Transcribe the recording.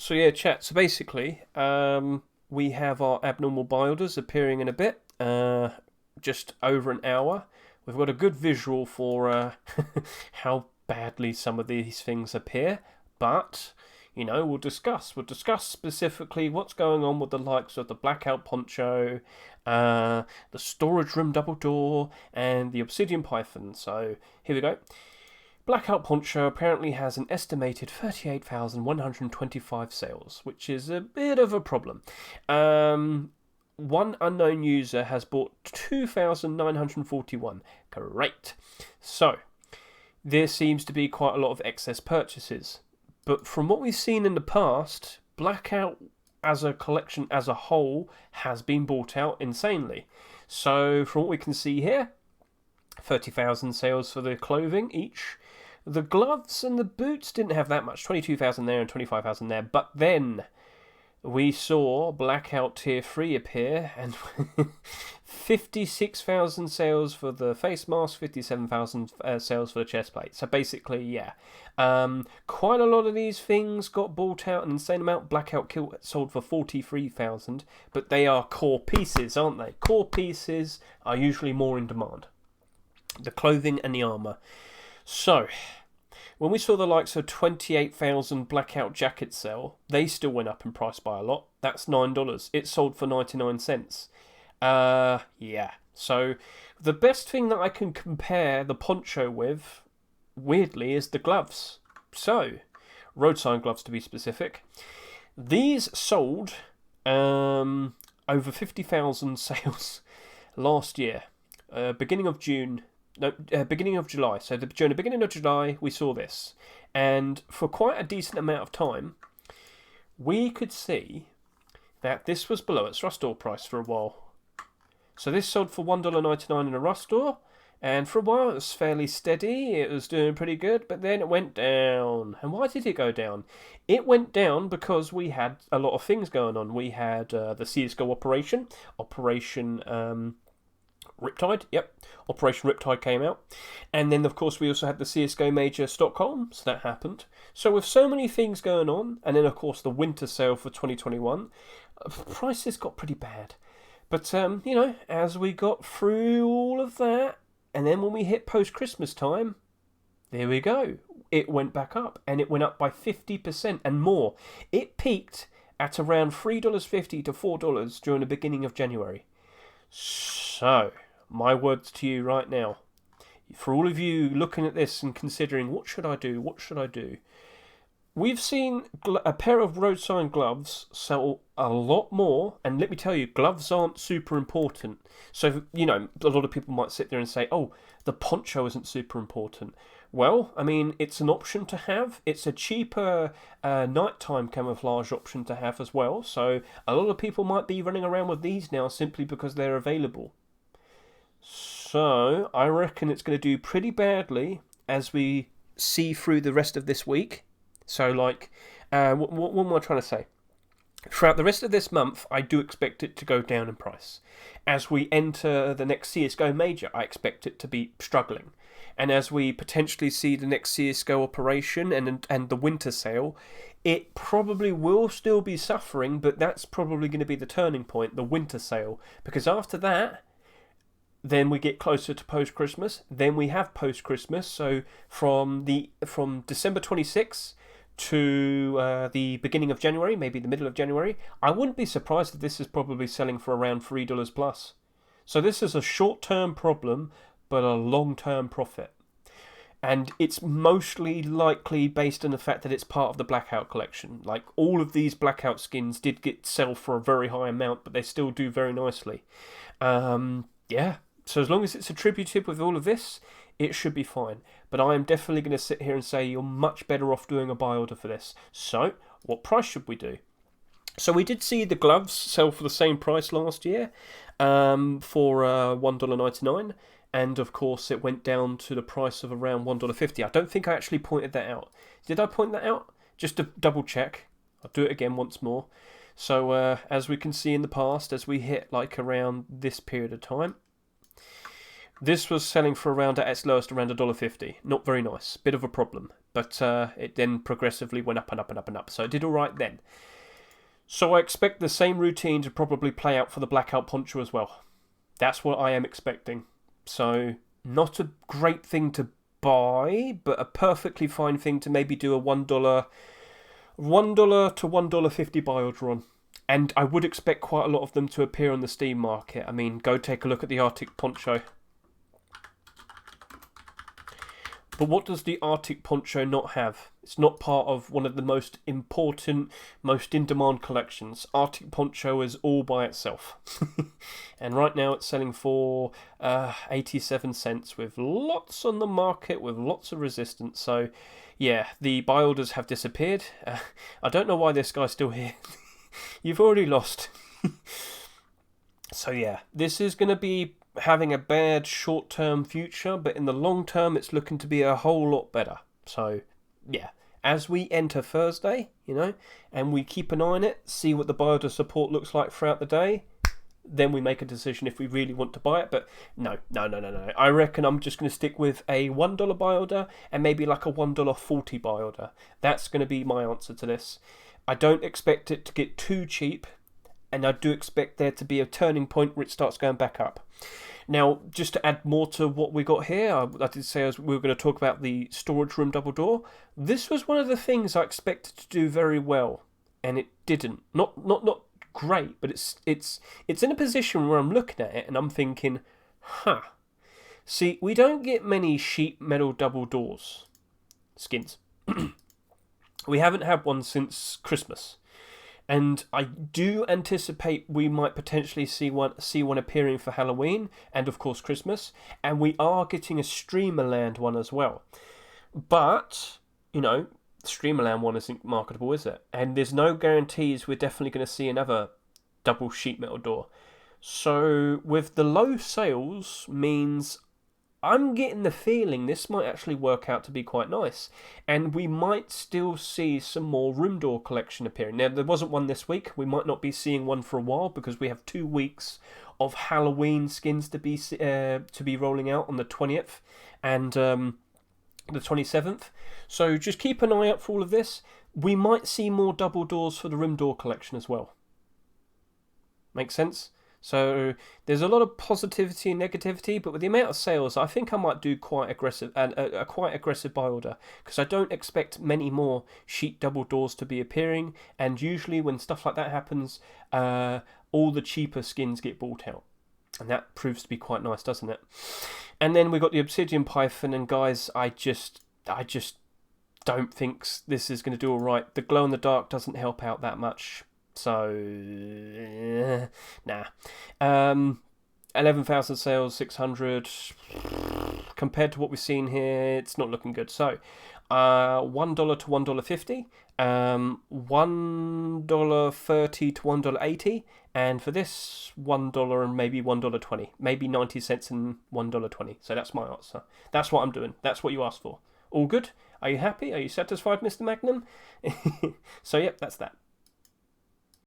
So yeah, chat. So basically, we have our abnormal buy orders appearing in a bit. Just over an hour. We've got a good visual for how badly some of these things appear, but we'll discuss. We'll discuss specifically what's going on with the likes of the Blackout Poncho, the Storage Room Double Door, and the Obsidian Python. So here we go. Blackout Poncho apparently has an estimated 38,125 sales, which is a bit of a problem. One unknown user has bought 2,941. Great. So, there seems to be quite a lot of excess purchases. But from what we've seen in the past, Blackout as a collection as a whole has been bought out insanely. So, from what we can see here, 30,000 sales for the clothing each. The gloves and the boots didn't have that much, 22,000 there and 25,000 there. But then we saw Blackout Tier 3 appear, and 56,000 sales for the face mask, 57,000 sales for the chest plate. So basically, yeah. Quite a lot of these things got bought out, an insane amount. Blackout Kilt sold for 43,000, but they are core pieces, aren't they? Core pieces are usually more in demand. The clothing and the armour. So, when we saw the likes of 28,000 Blackout jackets sell, they still went up in price by a lot. That's $9. It sold for 99 cents. Yeah. So, the best thing that I can compare the poncho with, weirdly, is the gloves. So, road sign gloves to be specific. These sold over 50,000 sales last year, beginning of June. No, beginning of July. So during the beginning of July, we saw this. And for quite a decent amount of time, we could see that this was below its Rust store price for a while. So this sold for $1.99 in a Rust store. And for a while, it was fairly steady. It was doing pretty good. But then it went down. And why did it go down? It went down because we had a lot of things going on. We had the CSGO Operation Riptide, yep. Operation Riptide came out. And then, of course, we also had the CSGO Major Stockholm, so that happened. So with so many things going on, and then, of course, the winter sale for 2021, prices got pretty bad. But, as we got through all of that, and then when we hit post-Christmas time, there we go. It went back up, and it went up by 50% and more. It peaked at around $3.50 to $4 during the beginning of January. So, my words to you right now. For all of you looking at this and considering, what should I do? What should I do? We've seen a pair of road sign gloves sell a lot more, and let me tell you, gloves aren't super important. So, a lot of people might sit there and say, oh, the poncho isn't super important. Well, I mean, it's an option to have. It's a cheaper nighttime camouflage option to have as well. So, a lot of people might be running around with these now simply because they're available. So, I reckon it's going to do pretty badly as we see through the rest of this week. So, what am I trying to say? Throughout the rest of this month, I do expect it to go down in price. As we enter the next CSGO Major, I expect it to be struggling. And as we potentially see the next CSGO Operation and the winter sale, it probably will still be suffering, but that's probably going to be the turning point, the winter sale. Because after that, then we get closer to post-Christmas. Then we have post-Christmas. So from December 26th to the beginning of January, maybe the middle of January, I wouldn't be surprised if this is probably selling for around $3 plus. So this is a short-term problem, but a long-term profit. And it's mostly likely based on the fact that it's part of the Blackout collection. Like, all of these Blackout skins did sell for a very high amount, but they still do very nicely. Yeah. So as long as it's attributed with all of this, it should be fine. But I am definitely going to sit here and say you're much better off doing a buy order for this. So, what price should we do? So we did see the gloves sell for the same price last year, for $1.99. And, of course, it went down to the price of around $1.50. I don't think I actually pointed that out. Did I point that out? Just to double check. I'll do it again once more. So, as we can see in the past, as we hit, like, around this period of time, This was selling for around, at its lowest, around $1.50. Not very nice. Bit of a problem. But it then progressively went up and up and up and up. So it did all right then. So I expect the same routine to probably play out for the Blackout Poncho as well. That's what I am expecting. So not a great thing to buy, but a perfectly fine thing to maybe do a $1 to $1.50 buy order on. And I would expect quite a lot of them to appear on the Steam market. I mean, go take a look at the Arctic Poncho. But what does the Arctic Poncho not have? It's not part of one of the most important, most in-demand collections. Arctic Poncho is all by itself. And right now it's selling for 87 cents with lots on the market, with lots of resistance. So, yeah, the buy orders have disappeared. I don't know why this guy's still here. You've already lost. So, yeah, this is going to be having a bad short-term future, but in the long term it's looking to be a whole lot better. So yeah, as we enter Thursday, and we keep an eye on it, see what the buy order support looks like throughout the day, then we make a decision if we really want to buy it. But no. I reckon I'm just going to stick with a $1 buy order and maybe like a $1.40 buy order. That's going to be my answer to this. I don't expect it to get too cheap, and I do expect there to be a turning point where it starts going back up. Now, just to add more to what we got here, I did say we were going to talk about the storage room double door. This was one of the things I expected to do very well, and it didn't. Not great, but it's in a position where I'm looking at it and I'm thinking, see, we don't get many sheet metal double doors skins. We haven't had one since Christmas. And I do anticipate we might potentially see one appearing for Halloween and, of course, Christmas. And we are getting a Streamerland one as well. But, the Streamerland one isn't marketable, is it? And there's no guarantees we're definitely going to see another double sheet metal door. So, with the low sales means I'm getting the feeling this might actually work out to be quite nice. And we might still see some more room door collection appearing. Now, there wasn't one this week. We might not be seeing one for a while because we have 2 weeks of Halloween skins to be rolling out on the 20th and the 27th. So just keep an eye out for all of this. We might see more double doors for the room door collection as well. Make sense? So there's a lot of positivity and negativity, but with the amount of sales, I think I might do quite aggressive and a quite aggressive buy order because I don't expect many more sheet double doors to be appearing. And usually when stuff like that happens, all the cheaper skins get bought out, and that proves to be quite nice, doesn't it? And then we got the Obsidian Python, and guys, I just don't think this is going to do all right. The glow in the dark doesn't help out that much. So, nah. 11,000 sales, 600. Compared to what we've seen here, it's not looking good. So, $1 to $1.50, $1.30 to $1.80, and for this, $1 and maybe $1.20, maybe 90 cents and $1.20. So that's my answer. That's what I'm doing. That's what you asked for. All good? Are you happy? Are you satisfied, Mr. Magnum? So, yep, that's that.